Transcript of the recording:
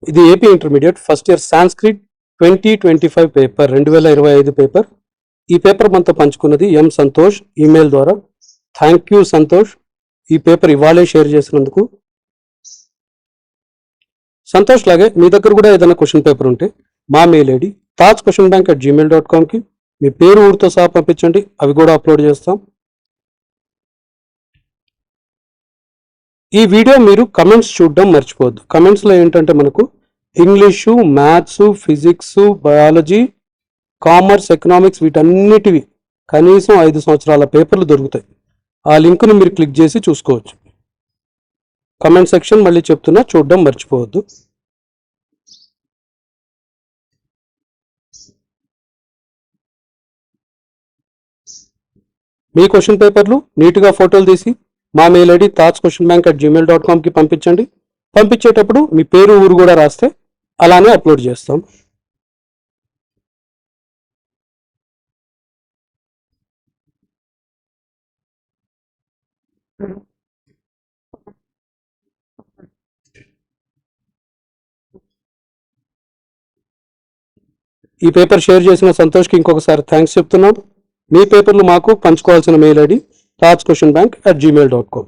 ఇది AP intermediate first year Sanskrit 2025 paper 2025 paper. ఈ paper మనతో పంచుకున్నది ఎం సంతోష్ ఈమెయిల్ ద్వారా. థ్యాంక్ యూ సంతోష్, ఈ పేపర్ ఇవాళే షేర్ చేసినందుకు. సంతోష్ లాగే మీ దగ్గర కూడా ఏదైనా క్వశ్చన్ పేపర్ ఉంటే మా మెయిల్ ఐడి tajquestionbank@gmail.com కి మీ పేరు ఊరితో సహా పంపించండి, అవి కూడా అప్లోడ్ చేస్తాం. ఈ వీడియో మీరు కమెంట్స్ చూడడం మర్చిపోవద్దు. కమెంట్స్లో ఏంటంటే మనకు English, maths, physics, biology, commerce, economics వీటన్నిటివి కనీసం 5 సంవత్సరాల పేపర్లు దొరుకుతాయి. ఆ లింక్ను మీరు క్లిక్ చేసి చూసుకోవచ్చు. కమెంట్ సెక్షన్ మళ్ళీ చెప్తున్నా, చూడడం మర్చిపోవద్దు. మీ క్వశ్చన్ పేపర్లు నీట్గా ఫోటోలు తీసి మా మెయిల్ ఐడి tajquestionbank@gmail.com కి పంపించండి. పంపించేటప్పుడు మీ పేరు ఊరు కూడా రాస్తే అలానే అప్లోడ్ చేస్తాం. ఈ పేపర్ షేర్ చేసిన సంతోష్కి ఇంకొకసారి థ్యాంక్స్ చెప్తున్నాం. మీ పేపర్లు మాకు పంచుకోవాల్సిన మెయిల్ ఐడి tajquestionbank@gmail.com.